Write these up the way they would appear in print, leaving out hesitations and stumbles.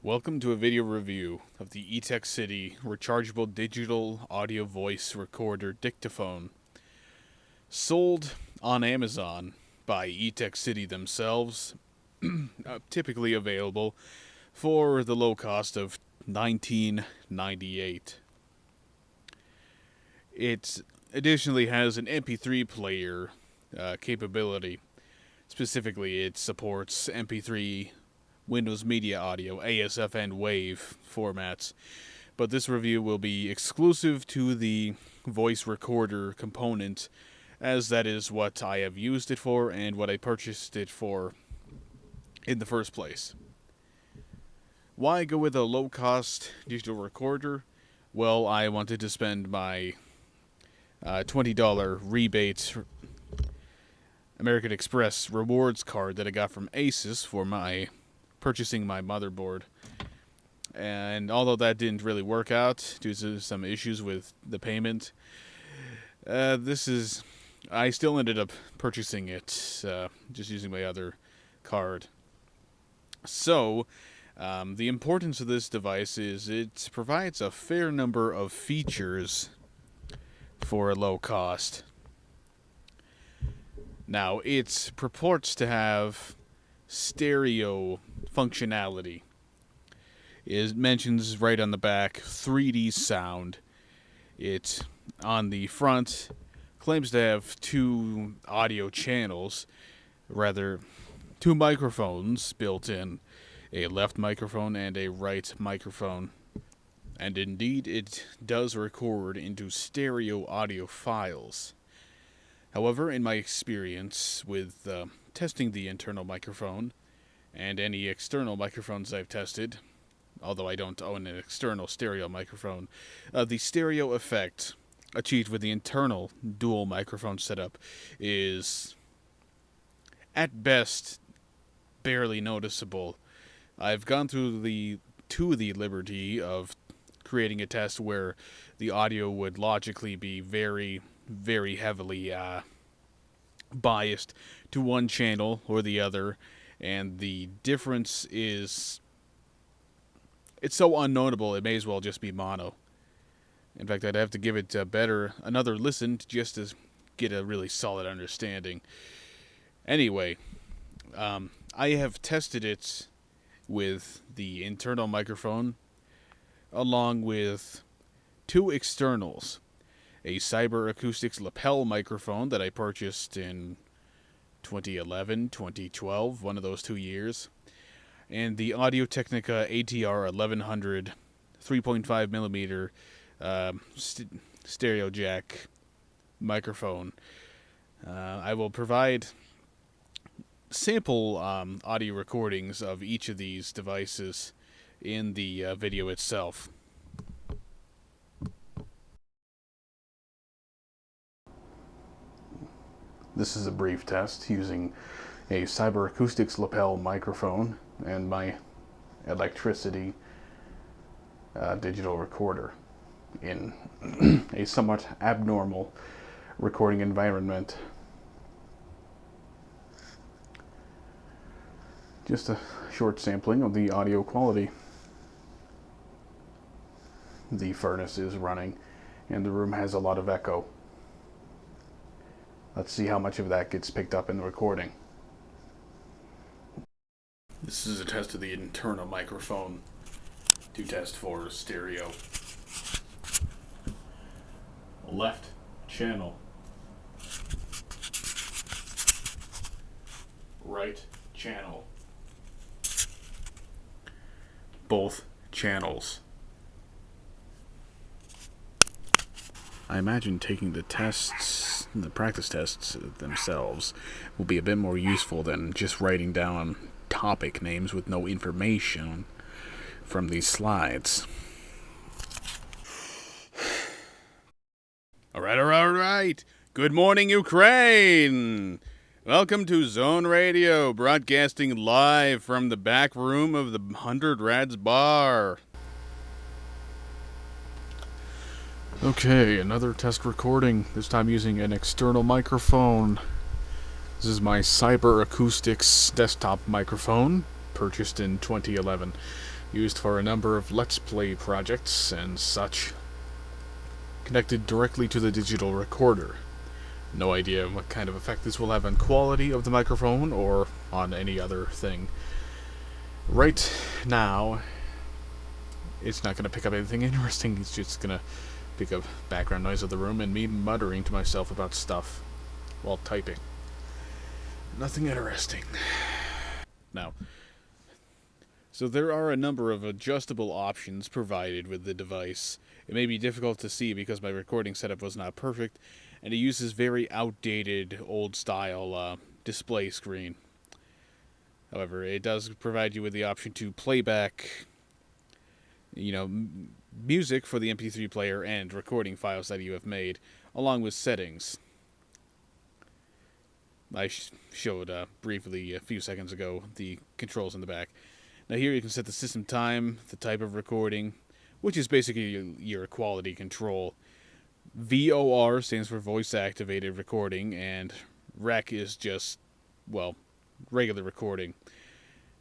Welcome to a video review of the Etekcity rechargeable digital audio voice recorder dictaphone, sold on Amazon by Etekcity themselves, typically available for the low cost of $19.98. It additionally has an MP3 player capability. Specifically, it supports MP3, Windows Media Audio, ASF, and WAV formats. But this review will be exclusive to the voice recorder component, as that is what I have used it for and what I purchased it for in the first place. Why go with a low-cost digital recorder? Well, I wanted to spend my $20 rebate American Express rewards card that I got from Asus for purchasing my motherboard. And although that didn't really work out due to some issues with the payment, I still ended up purchasing it just using my other card. So, the importance of this device is it provides a fair number of features for a low cost. Now, it purports to have stereo functionality. It mentions right on the back 3D sound. It, on the front, claims to have two audio channels, rather, two microphones built in, a left microphone and a right microphone. And indeed, it does record into stereo audio files. However, in my experience with testing the internal microphone and any external microphones I've tested, although I don't own an external stereo microphone, the stereo effect achieved with the internal dual microphone setup is, at best, barely noticeable. I've gone through the liberty of creating a test where the audio would logically be very, very heavily biased to one channel or the other, and the difference is, it's so unknowable it may as well just be mono. In fact, I'd have to give it another listen just to get a really solid understanding. Anyway, I have tested it with the internal microphone along with two externals. A Cyber Acoustics lapel microphone that I purchased in 2011, 2012, one of those 2 years, and the Audio-Technica ATR 1100 3.5mm stereo jack microphone. I will provide sample audio recordings of each of these devices in the video itself. This is a brief test using a Cyber Acoustics lapel microphone and my Etekcity digital recorder in a somewhat abnormal recording environment. Just a short sampling of the audio quality. The furnace is running and the room has a lot of echo. Let's see how much of that gets picked up in the recording. This is a test of the internal microphone to test for stereo. Left channel. Right channel. Both channels. I imagine taking the practice tests themselves will be a bit more useful than just writing down topic names with no information from these slides. Alright. Good morning, Ukraine! Welcome to Zone Radio, broadcasting live from the back room of the 100 Rads Bar. Okay, another test recording, this time using an external microphone. This is my Cyber Acoustics desktop microphone, purchased in 2011. used for a number of Let's Play projects and such, connected directly to the digital recorder. No idea what kind of effect this will have on quality of the microphone or on any other thing. Right now, it's not going to pick up anything interesting. It's just going to pick up background noise of the room and me muttering to myself about stuff while typing. Nothing interesting. Now, so there are a number of adjustable options provided with the device. It may be difficult to see because my recording setup was not perfect, and it uses very outdated, old-style display screen. However, it does provide you with the option to play back, music for the MP3 player and recording files that you have made, along with settings. I showed briefly a few seconds ago the controls in the back. Now here you can set the system time, the type of recording, which is basically your quality control. VOR stands for voice activated recording, and REC is just, well, regular recording.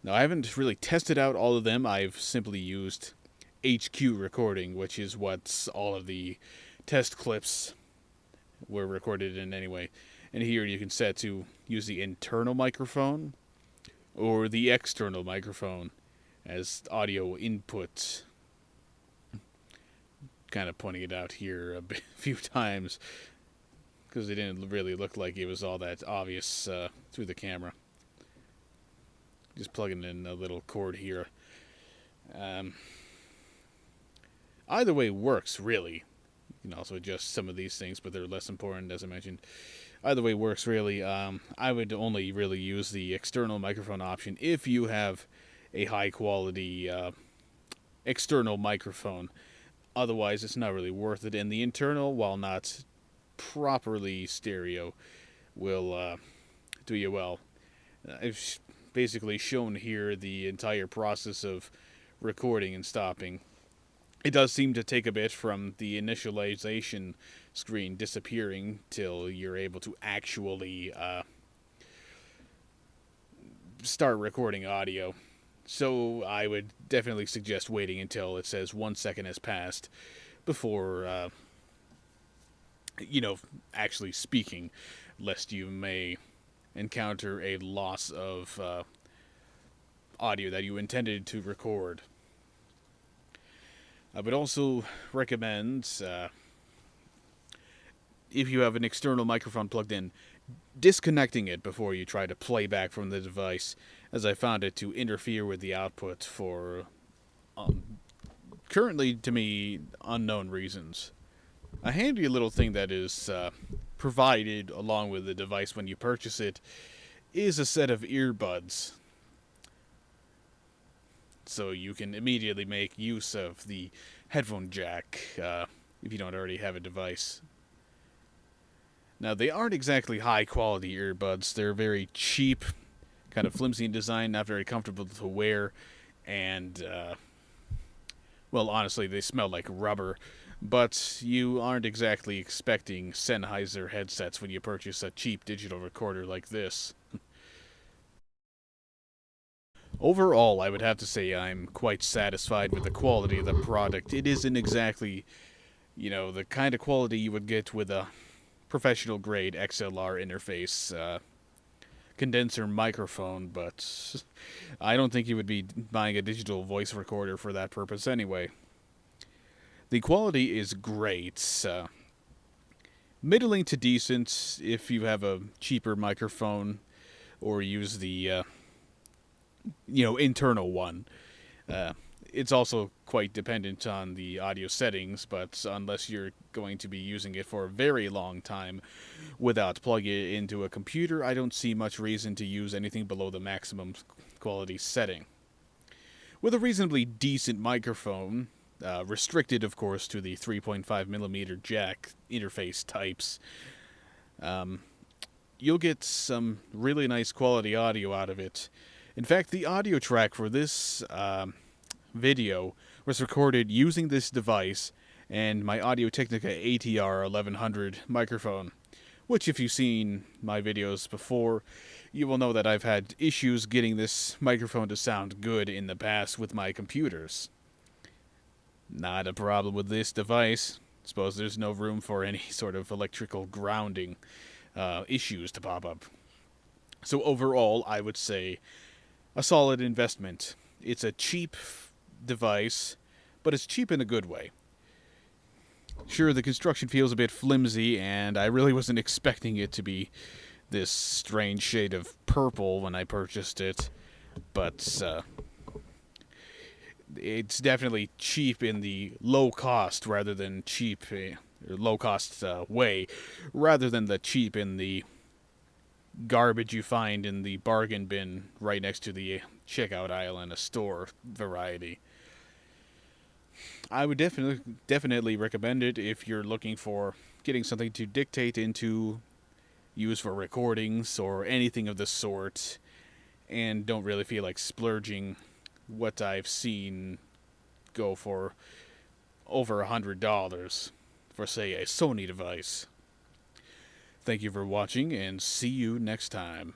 Now I haven't really tested out all of them. I've simply used HQ recording, which is what all of the test clips were recorded in anyway. And here you can set to use the internal microphone or the external microphone as audio input. Kind of pointing it out here a few times because it didn't really look like it was all that obvious through the camera. Just plugging in a little cord here. Either way works, really. You can also adjust some of these things, but they're less important, as I mentioned. Either way works, really. I would only really use the external microphone option if you have a high-quality external microphone. Otherwise, it's not really worth it. And the internal, while not properly stereo, will do you well. I've basically shown here the entire process of recording and stopping. It does seem to take a bit from the initialization screen disappearing till you're able to actually start recording audio. So I would definitely suggest waiting until it says 1 second has passed before, actually speaking, lest you may encounter a loss of audio that you intended to record. I would also recommend, if you have an external microphone plugged in, disconnecting it before you try to play back from the device, as I found it to interfere with the output for currently, to me, unknown reasons. A handy little thing that is provided along with the device when you purchase it is a set of earbuds. So you can immediately make use of the headphone jack if you don't already have a device. Now, they aren't exactly high-quality earbuds. They're very cheap, kind of flimsy in design, not very comfortable to wear, and, well, honestly, they smell like rubber. But you aren't exactly expecting Sennheiser headsets when you purchase a cheap digital recorder like this. Overall, I would have to say I'm quite satisfied with the quality of the product. It isn't exactly, the kind of quality you would get with a professional-grade XLR interface condenser microphone, but I don't think you would be buying a digital voice recorder for that purpose anyway. The quality is great. Middling to decent if you have a cheaper microphone or use the internal one. It's also quite dependent on the audio settings, but unless you're going to be using it for a very long time without plugging it into a computer, I don't see much reason to use anything below the maximum quality setting. With a reasonably decent microphone, restricted of course to the 3.5mm jack interface types, you'll get some really nice quality audio out of it. In fact, the audio track for this video was recorded using this device and my Audio-Technica ATR 1100 microphone, which if you've seen my videos before, you will know that I've had issues getting this microphone to sound good in the past with my computers. Not a problem with this device. Suppose there's no room for any sort of electrical grounding issues to pop up. So overall, I would say a solid investment. It's a cheap device, but it's cheap in a good way. Sure, the construction feels a bit flimsy, and I really wasn't expecting it to be this strange shade of purple when I purchased it, but it's definitely cheap in the low cost rather than cheap, low cost way, rather than the cheap in the garbage you find in the bargain bin right next to the checkout aisle in a store variety. I would definitely recommend it if you're looking for getting something to dictate into, use for recordings or anything of the sort, and don't really feel like splurging. What I've seen go for over $100 for, say, a Sony device. Thank you for watching, and see you next time.